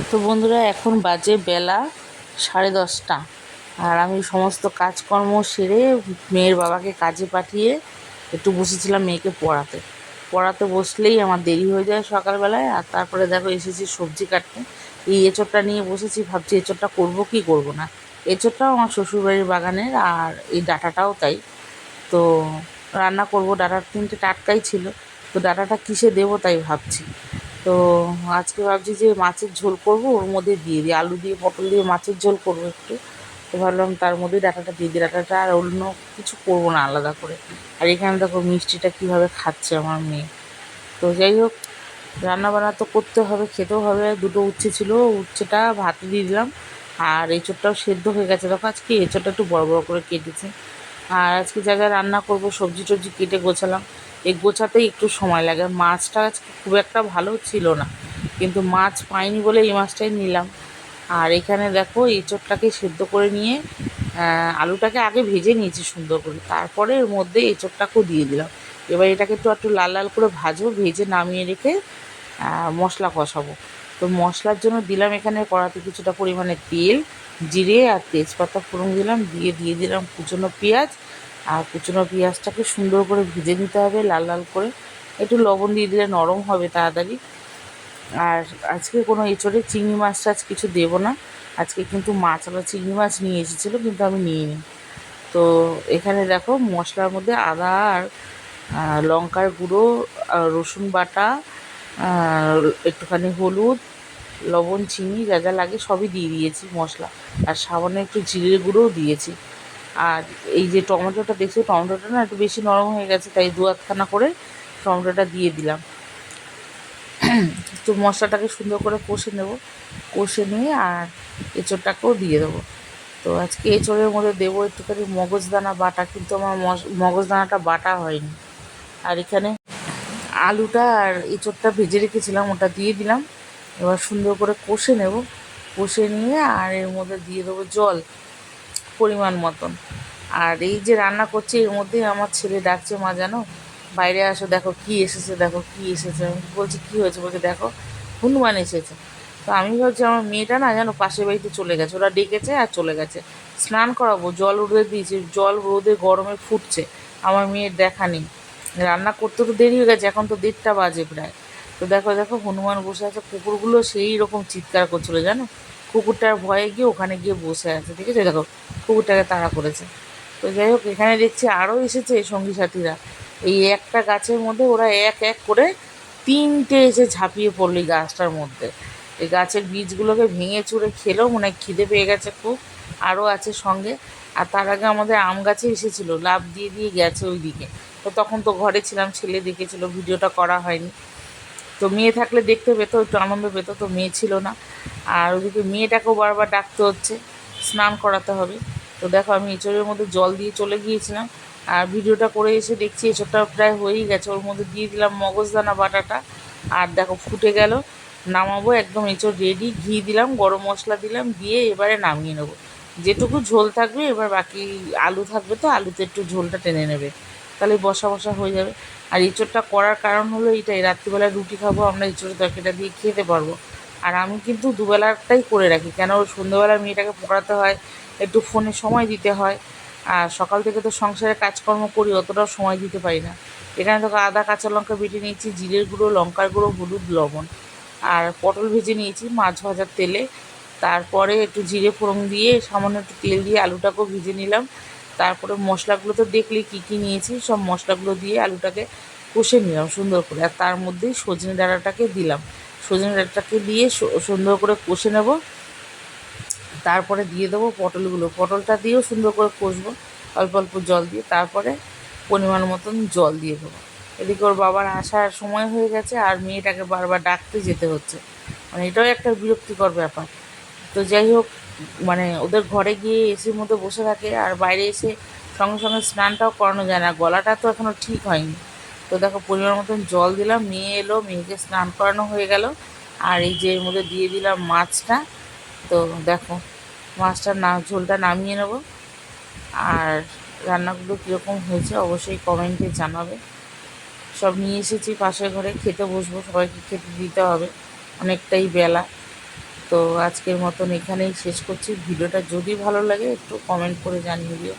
তো বন্ধুরা, এখন বাজে বেলা 10:30, আর আমি সমস্ত কাজকর্ম সেরে মেয়ের বাবাকে কাজে পাঠিয়ে একটু বসেছিলাম মেয়েকে পড়াতে। পড়াতে বসলেই আমার দেরি হয়ে যায় সকালবেলায়। আর তারপরে দেখো এসেছি সবজি কাটতে। এই এঁচোড়টা নিয়ে বসেছি, ভাবছি এঁচোড়টা করবো কি করবো না। এঁচোড়টাও আমার শ্বশুরবাড়ির বাগানের, আর এই ডাঁটাটাও তাই। তো রান্না করব, ডাঁটার 3টে টাটকাই ছিল। তো ডাঁটাটা কিসে দেবো তাই ভাবছি। তো আজকে ভাবছি যে মাছের ঝোল করব, ওর মধ্যে দিয়ে দিই আলু দিয়ে পটল দিয়ে মাছের ঝোল করব একটু। তো ভাবলাম তার মধ্যেই ডাঁটাটা দিয়ে দিই। ডাঁটাটা আর অন্য কিছু করব না আলাদা করে। আর এখানে দেখো মিষ্টিটা কীভাবে খাচ্ছে আমার মেয়ে। তো যাই হোক, রান্নাবান্না তো করতে হবে, খেতেও হবে। দুটো উচ্ছে ছিল, উচ্ছেটা ভাতে দিয়ে দিলাম। আর এঁচোড়টাও সেদ্ধ হয়ে গেছে। দেখো আজকে এঁচোড়টা একটু বড় বড় করে কেটেছি। আর আজকে যা যা রান্না করব সবজি টবজি কেটে গোছালাম। এই গোছাতেই একটু সময় লাগে। মাছটা আজকে খুব একটা ভালো ছিল না, কিন্তু মাছ পাইনি বলে এই মাছটাই নিলাম। আর এখানে দেখো এঁচোড়টাকে সেদ্ধ করে নিয়ে আলুটাকে আগে ভেজে নিয়েছি সুন্দর করে, তারপরে এর মধ্যে এঁচোড়টাকেও দিয়ে দিলাম। এবার এটাকে একটু একটু লাল লাল করে ভাজবো, ভেজে নামিয়ে রেখে মশলা কষাবো। তো মশলার জন্য দিলাম এখানে কড়াতে কিছুটা পরিমাণে তেল, জিরে আর তেজপাতা ফোড়ন দিলাম, দিয়ে দিলাম কুচনো পেঁয়াজ। আর কুচনো পেঁয়াজটাকে সুন্দর করে ভেজে নিতে হবে লাল লাল করে। একটু লবণ দিয়ে দিলে নরম হবে তাড়াতাড়ি। আর আজকে কোনো এঁচোড়ে চিংড়ি মাছ টাছ কিছু দেবো না। আজকে কিন্তু মাছ, আবার চিংড়ি মাছ নিয়ে এসেছিলো কিন্তু আমি নিইনি। তো এখানে দেখো মশলার মধ্যে আদা আর লঙ্কার গুঁড়ো, রসুন বাটা, একটুখানি হলুদ, লবণ, চিনি যা যা লাগে সবই দিয়ে দিয়েছি মশলা। আর সামান্য একটু জিরের গুঁড়োও দিয়েছি। আর এই যে টমেটোটা দেখছি, টমেটোটা না একটু বেশি নরম হয়ে গেছে, তাই 2-1খানা করে টমেটোটা দিয়ে দিলাম। তো মশলাটাকে সুন্দর করে কষে নেব, কষে নিয়ে আর এঁচোড়টাকেও দিয়ে দেবো। তো আজকে এঁচোড়ের মধ্যে দেবো একটুখানি মগজদানা বাটা, কিন্তু আমার মগজদানাটা বাটা হয়নি। আর এখানে আলুটা আর এঁচোড়টা ভেজে রেখেছিলাম, ওটা দিয়ে দিলাম। এবার সুন্দর করে কষে নেব, কষে নিয়ে আর এর মধ্যে দিয়ে দেবো জল পরিমাণ মতন। আর এই যে রান্না করছি এর মধ্যেই আমার ছেলে ডাকছে, মা জানো বাইরে আসো, দেখো কি এসেছে, দেখো কি এসেছে। আমি বলছি কী হয়েছে, বলছে দেখো হনুমান এসেছে। তো আমি ভাবছি আমার মেয়েটা না যেন পাশের বাড়িতে চলে গেছে, ওরা ডেকেছে আর চলে গেছে। স্নান করাবো, জল রোদে দিয়েছি, জল রোদে গরমে ফুটছে, আমার মেয়ের দেখা নেই। রান্না করতে তো দেরি হয়ে গেছে, এখন তো 1:30 বাজে প্রায়। তো দেখো দেখো হনুমান বসে আছে, কুকুরগুলো সেই রকম চিৎকার করছিলো জানো। কুকুরটার ভয়ে গিয়ে ওখানে গিয়ে বসে আছে, ঠিক আছে, দেখো কুকুরটাকে তাড়া করেছে। তো যাই হোক, এখানে দেখছি আরও এসেছে সঙ্গী সাথীরা। এই একটা গাছের মধ্যে ওরা এক এক করে 3টে এসে ঝাঁপিয়ে পড়লো এই গাছটার মধ্যে। এই গাছের বীজগুলোকে ভেঙে চুরে খেলেও মনে হয় খিদে পেয়ে গেছে খুব। আরও আছে সঙ্গে। আর তার আগে আমাদের আম গাছে এসেছিলো, লাফ দিয়ে দিয়ে গেছে ওই দিকে। তো তখন তো ঘরে ছিলাম, ছেলে দেখেছিল, ভিডিওটা করা হয়নি। তো মেয়ে থাকলে দেখতে পেতো, একটু আনন্দ পেতো, তো মেয়ে ছিল না। আর ওদিকে মেয়েটাকেও বারবার ডাকতে হচ্ছে, স্নান করাতে হবে। তো দেখো আমি এঁচোড়ের মধ্যে জল দিয়ে চলে গিয়েছিলাম। আর ভিডিওটা করে এসে দেখছি এঁচোড়টা প্রায় হয়েই গেছে, ওর মধ্যে দিয়ে দিলাম মগজদানা বাটাটা। আর দেখো ফুটে গেল, নামাবো, একদম এঁচোড় রেডি। ঘি দিলাম, গরম মশলা দিলাম, দিয়ে এবারে নামিয়ে নেবো। যেটুকু ঝোল থাকবে এবার বাকি আলু থাকবে, তো আলুতে একটু ঝোলটা টেনে নেবে, তাহলে বসা বসা হয়ে যাবে। আর এঁচোড়টা করার কারণ হলো এইটাই, রাত্রিবেলা রুটি খাবো আমরা, এঁচোড়ের তরকারিটা দিয়ে খেতে পারবো। আর আমি কিন্তু দুবেলাটাই করে রাখি, কেন সন্ধ্যেবেলা মেয়েটাকে পড়াতে হয়, একটু ফোনে সময় দিতে হয়। আর সকাল থেকে তো সংসারে কাজকর্ম করি, অতটাও সময় দিতে পারি না। এখানে তোকে আদা কাঁচা লঙ্কা বেটে নিয়েছি, জিরের গুঁড়ো, লঙ্কার গুঁড়ো, হলুদ, লবণ। আর পটল ভেজে নিয়েছি মাছ ভাজার তেলে। তারপরে একটু জিরে ফোড়ন দিয়ে সামান্য একটু তেল দিয়ে আলুটাকেও ভেজে নিলাম। তারপরে মশলাগুলো তো দেখলি কী কী নিয়েছি, সব মশলাগুলো দিয়ে আলুটাকে কষে নিলাম সুন্দর করে। আর তার মধ্যেই সজনে ডাঁটাটাকে দিলাম, সজনে ডাঁটাটাকে দিয়ে সুন্দর করে কষে নেব। তারপরে দিয়ে দেবো পটলগুলো, পটলটা দিয়েও সুন্দর করে কষবো অল্প অল্প জল দিয়ে। তারপরে পরিমাণ মতন জল দিয়ে দেবো। এদিকে ওর বাবার আসার সময় হয়ে গেছে, আর মেয়েটাকে বারবার ডাকতে যেতে হচ্ছে, মানে এটাও একটা বিরক্তিকর ব্যাপার। তো যাই হোক, মানে ওদের ঘরে গিয়ে এসির মধ্যে বসে থাকে, আর বাইরে এসে সঙ্গে সঙ্গে স্নানটাও করানো যায় না, গলাটা তো এখনও ঠিক হয়নি। তো দেখো পরিমাণ মতন জল দিলাম, মেয়ে এলো, মেয়েকে স্নান করানো হয়ে গেল। আর এই যে এর মধ্যে দিয়ে দিলাম মাছটা। তো দেখো মাছটা ঝোলটা নামিয়ে নেব। আর রান্নাগুলো কীরকম হয়েছে অবশ্যই কমেন্টে জানাবে। সব নিয়ে এসেছি পাশের ঘরে, খেতে বসবো, সবাইকে খেতে দিতে হবে, অনেকটাই বেলা। তো আজকের মতন এখানেই শেষ করছি। ভিডিওটা যদি ভালো লাগে একটু কমেন্ট করে জানিয়ে দিও।